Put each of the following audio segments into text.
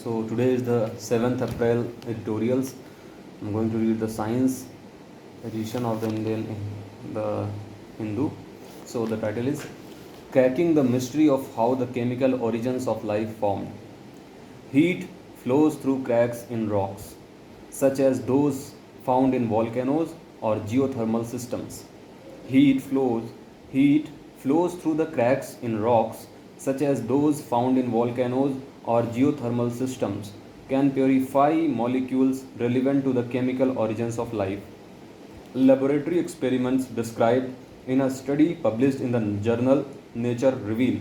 So today is the 7th April editorials. I'm going to read the science edition of the Hindu. So the title is Cracking the Mystery of How the Chemical Origins of Life Formed. Heat flows through cracks in rocks, such as those found in volcanoes or geothermal systems. Heat flows Heat flows through the cracks in rocks, such as those found in volcanoes or geothermal systems, can purify molecules relevant to the chemical origins of life. Laboratory experiments described in a study published in the journal Nature reveal.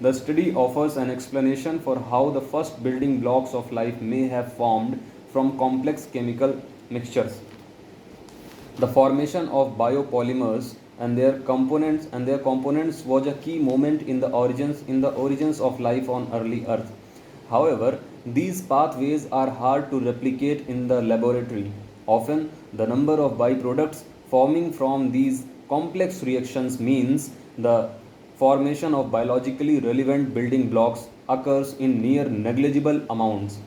The study offers an explanation for how the first building blocks of life may have formed from complex chemical mixtures. The formation of biopolymers and their components was a key moment in the origins of life on early Earth. However, these pathways are hard to replicate in the laboratory. Often, the number of byproducts forming from these complex reactions means the formation of biologically relevant building blocks occurs in near negligible amounts.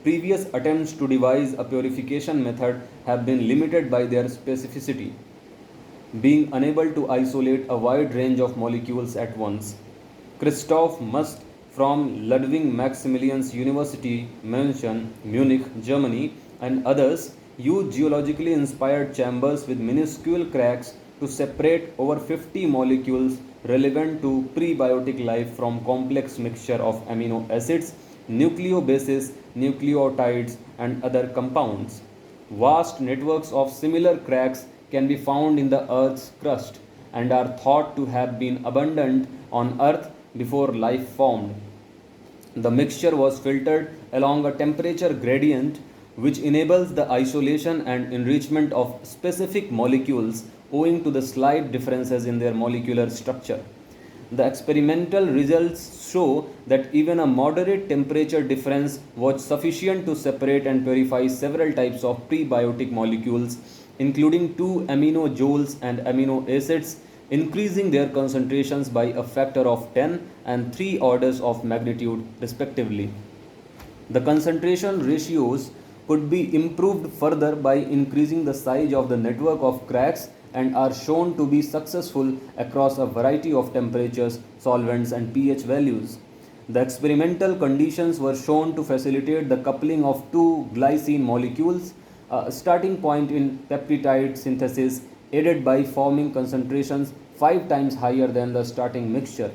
Previous attempts to devise a purification method have been limited by their specificity, being unable to isolate a wide range of molecules at once. Christoph Must from Ludwig Maximilians University München, Munich, Germany, and others used geologically inspired chambers with minuscule cracks to separate over 50 molecules relevant to prebiotic life from complex mixture of amino acids, nucleobases, nucleotides, and other compounds. Vast networks of similar cracks can be found in the Earth's crust and are thought to have been abundant on Earth before life formed. The mixture was filtered along a temperature gradient which enables the isolation and enrichment of specific molecules owing to the slight differences in their molecular structure. The experimental results show that even a moderate temperature difference was sufficient to separate and purify several types of prebiotic molecules, including 2 aminojoles and amino acids, increasing their concentrations by a factor of 10 and 3 orders of magnitude, respectively. The concentration ratios could be improved further by increasing the size of the network of cracks and are shown to be successful across a variety of temperatures, solvents, and pH values. The experimental conditions were shown to facilitate the coupling of two glycine molecules, a starting point in peptide synthesis, aided by forming concentrations 5 times higher than the starting mixture.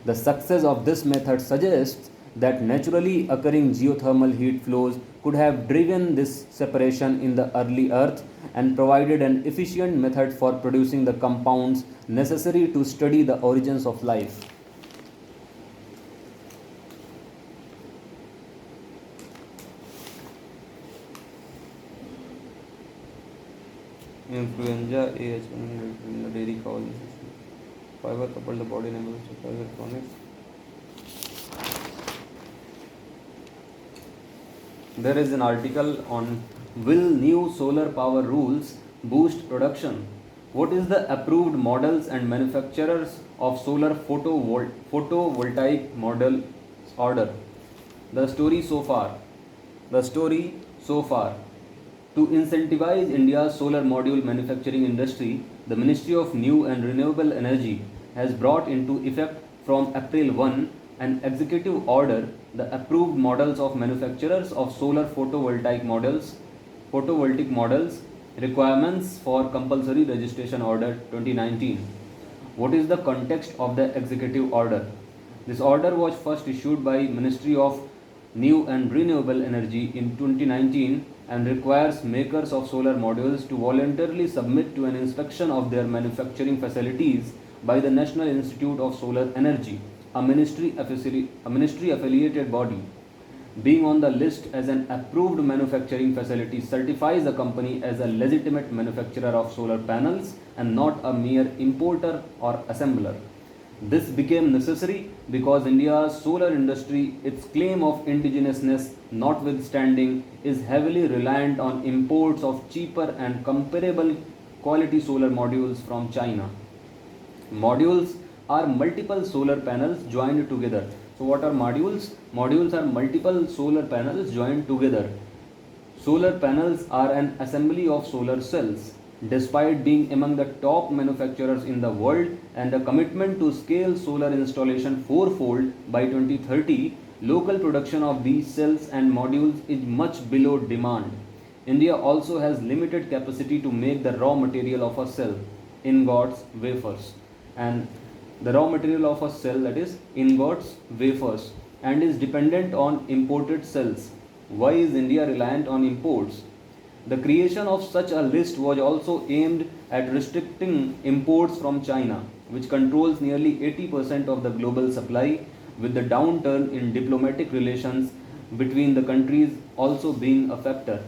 The success of this method suggests that naturally occurring geothermal heat flows could have driven this separation in the early Earth and provided an efficient method for producing the compounds necessary to study the origins of life. Influenza, AH1 in the dairy cow disease. Fiber coupled the body enables to supply electronics. There is an article on Will New Solar Power Rules Boost Production? What is the approved models and manufacturers of solar photovoltaic models order? The story so far. The story so far. To incentivize India's solar module manufacturing industry, the Ministry of New and Renewable Energy has brought into effect from April 1 an executive order, the approved models of manufacturers of solar photovoltaic models, requirements for compulsory registration order 2019. What is the context of the executive order? This order was first issued by Ministry of New and Renewable Energy in 2019 and requires makers of solar modules to voluntarily submit to an inspection of their manufacturing facilities by the National Institute of Solar Energy, a ministry affiliated body. Being on the list as an approved manufacturing facility certifies a company as a legitimate manufacturer of solar panels and not a mere importer or assembler. This became necessary because India's solar industry, its claim of indigenousness notwithstanding, is heavily reliant on imports of cheaper and comparable quality solar modules from China. Modules are multiple solar panels joined together. So So what are modules? Modules are multiple solar panels joined together. Solar panels are an assembly of solar cells. Despite being among the top manufacturers in the world and a commitment to scale solar installation fourfold by 2030, local production of these cells and modules is much below demand. India also has limited capacity to make the raw material of a cell, ingots, wafers, and the raw material of a cell, that is ingots, wafers, and is dependent on imported cells. Why is India reliant on imports? The creation of such a list was also aimed at restricting imports from China, which controls nearly 80% of the global supply, with the downturn in diplomatic relations between the countries also being a factor.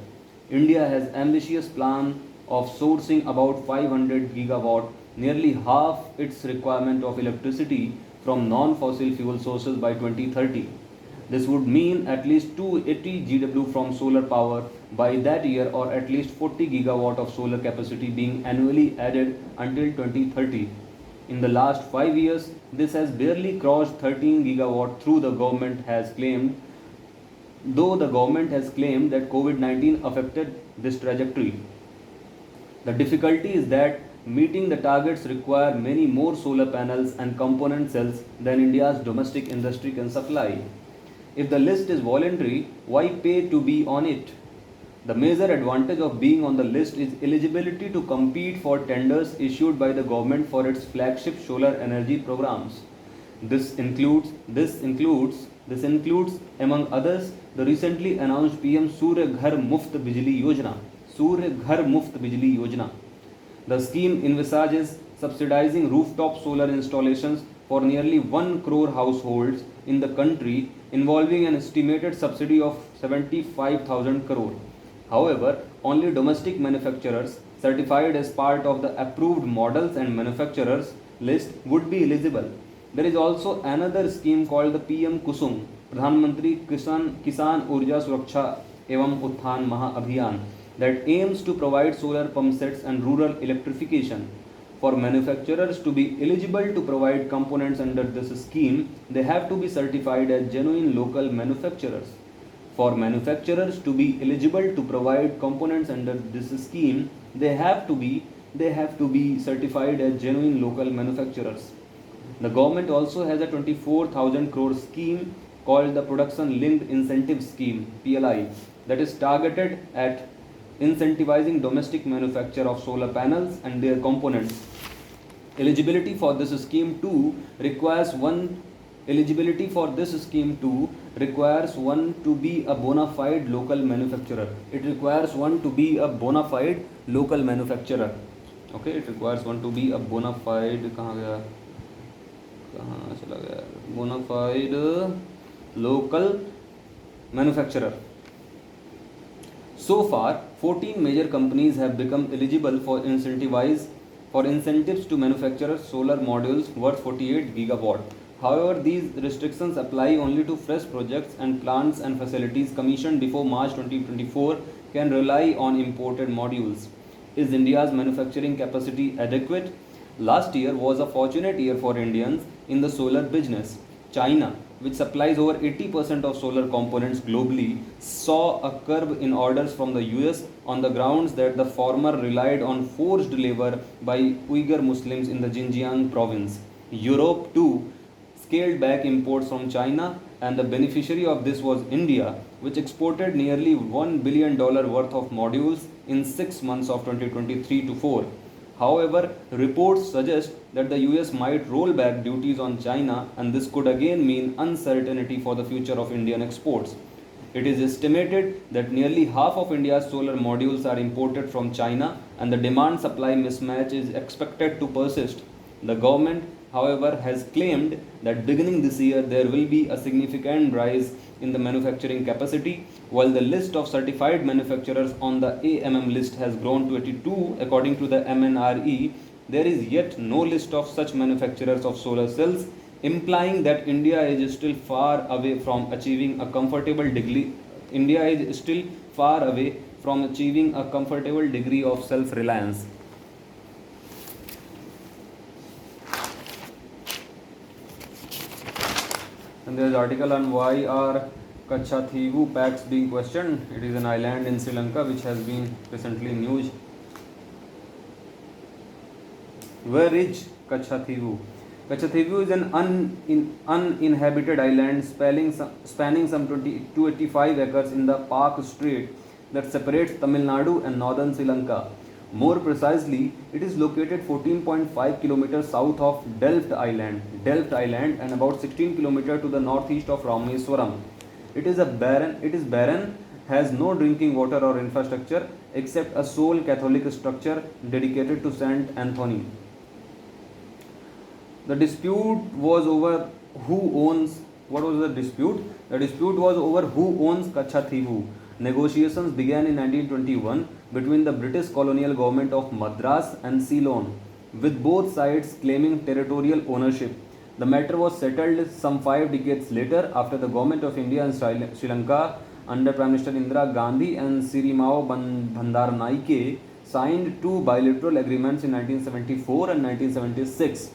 India has ambitious plan of sourcing about 500 gigawatt, nearly half its requirement of electricity from non-fossil fuel sources by 2030. This would mean at least 280 GW from solar power by that year, or at least 40 gigawatt of solar capacity being annually added until 2030. In the last 5 years, this has barely crossed 13 gigawatt though the government has claimed that COVID-19 affected this trajectory. The difficulty is that meeting the targets require many more solar panels and component cells than India's domestic industry can supply. If the list is voluntary, why pay to be on it? The major advantage of being on the list is eligibility to compete for tenders issued by the government for its flagship solar energy programs. This includes among others the recently announced PM Surya Ghar Muft Bijli Yojana. Surya Ghar Muft Bijli Yojana. The scheme envisages subsidizing rooftop solar installations for nearly 1 crore households in the country, involving an estimated subsidy of 75,000 crore. However, only domestic manufacturers certified as part of the approved models and manufacturers list would be eligible. There is also another scheme called the PM Kusum, Pradhan Mantri Kisan Urja Suraksha Evam Utthan Maha Abhiyan, that aims to provide solar pump sets and rural electrification. For manufacturers to be eligible to provide components under this scheme, they have to be certified as genuine local manufacturers. For manufacturers to be eligible to provide components under this scheme, they have to be certified as genuine local manufacturers. The government also has a 24,000 crore scheme called the Production Linked Incentive Scheme (PLI) that is targeted at incentivizing domestic manufacture of solar panels and their components. Eligibility for this scheme too requires one to be a bona fide local manufacturer. It requires one to be a bona fide local manufacturer. Okay, it requires one to be a bona fide bona fide local manufacturer. So far, 14 major companies have become eligible for incentives to manufacture solar modules worth 48 gigawatt. However, these restrictions apply only to fresh projects, and plants and facilities commissioned before March 2024 can rely on imported modules. Is India's manufacturing capacity adequate? Last year was a fortunate year for Indians in the solar business. China, which supplies over 80% of solar components globally, saw a curve in orders from the US on the grounds that the former relied on forced labor by Uyghur Muslims in the Xinjiang province. Europe too scaled back imports from China, and the beneficiary of this was India, which exported nearly $1 billion worth of modules in 6 months of 2023 to 4. However, reports suggest that the US might roll back duties on China, and this could again mean uncertainty for the future of Indian exports. It is estimated that nearly half of India's solar modules are imported from China, and the demand supply mismatch is expected to persist. The government, however, has claimed that beginning this year there will be a significant rise in the manufacturing capacity, while the list of certified manufacturers on the AMM list has grown to 82 according to the MNRE. There is yet no list of such manufacturers of solar cells, implying that India is still far away from achieving a comfortable degree of self-reliance. And there's article on why are Kachathivu packs being questioned. It is an island in Sri Lanka which has been recently news. Where is Kachathivu? Kachathivu is an uninhabited island spanning some 285 acres in the Park Strait that separates Tamil Nadu and northern Sri Lanka. More precisely, it is located 14.5 kilometers south of Delft Island, and about 16 kilometers to the northeast of Rameswaram. It is barren, has no drinking water or infrastructure except a sole Catholic structure dedicated to Saint Anthony. The dispute was over who owns. What was the dispute? The dispute was over who owns Kachathivu. Negotiations began in 1921 between the British colonial government of Madras and Ceylon, with both sides claiming territorial ownership. The matter was settled some 5 decades later after the government of India and Sri Lanka under Prime Minister Indira Gandhi and Sirimao Bandaranaike signed two bilateral agreements in 1974 and 1976.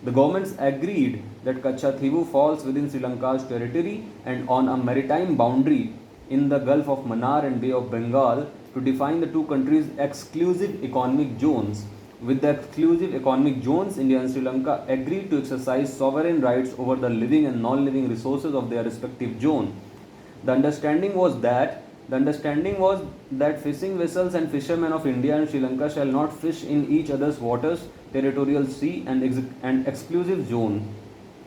The governments agreed that Kachathivu falls within Sri Lanka's territory and on a maritime boundary in the Gulf of Mannar and Bay of Bengal to define the two countries' exclusive economic zones. With the exclusive economic zones, India and Sri Lanka agreed to exercise sovereign rights over the living and non-living resources of their respective zone. The understanding was that fishing vessels and fishermen of India and Sri Lanka shall not fish in each other's waters, territorial sea and exclusive zone.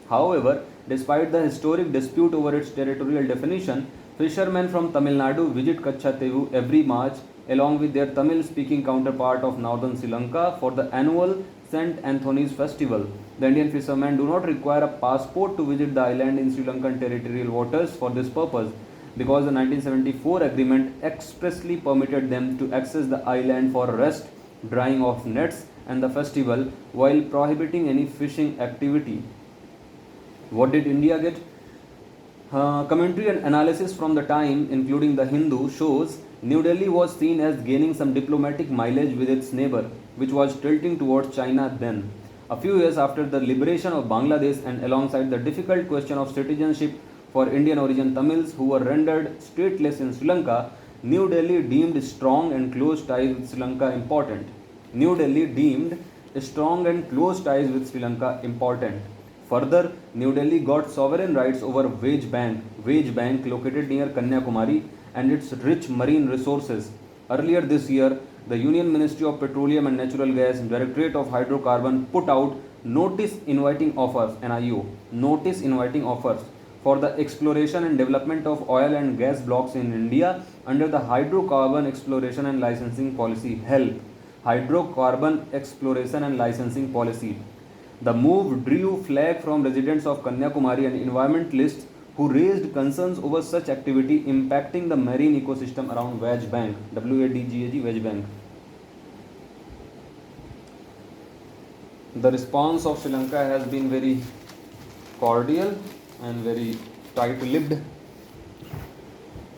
However, despite the historic dispute over its territorial definition, fishermen from Tamil Nadu visit Kachathivu every March along with their Tamil-speaking counterpart of northern Sri Lanka for the annual St. Anthony's festival. The Indian fishermen do not require a passport to visit the island in Sri Lankan territorial waters for this purpose, because the 1974 agreement expressly permitted them to access the island for rest, drying of nets and the festival while prohibiting any fishing activity. What did India get? Commentary and analysis from the time, including the Hindu, shows New Delhi was seen as gaining some diplomatic mileage with its neighbor, which was tilting towards China then. A few years after the liberation of Bangladesh and alongside the difficult question of citizenship for Indian origin Tamils who were rendered stateless in Sri Lanka, New Delhi deemed strong and close ties with Sri Lanka important. New Delhi deemed strong and close ties with Sri Lanka important. Further, New Delhi got sovereign rights over Wage Bank located near Kanyakumari, and its rich marine resources. Earlier this year, the Union Ministry of Petroleum and Natural Gas Directorate of Hydrocarbon put out notice inviting offers for the exploration and development of oil and gas blocks in India under the Hydrocarbon Exploration and Licensing Policy (HELP). Hydrocarbon Exploration and Licensing Policy. The move drew flack from residents of Kanyakumari and environmentalists who raised concerns over such activity impacting the marine ecosystem around Wage Bank, WADGAG Wage Bank. The response of Sri Lanka has been very cordial and very tight-lipped.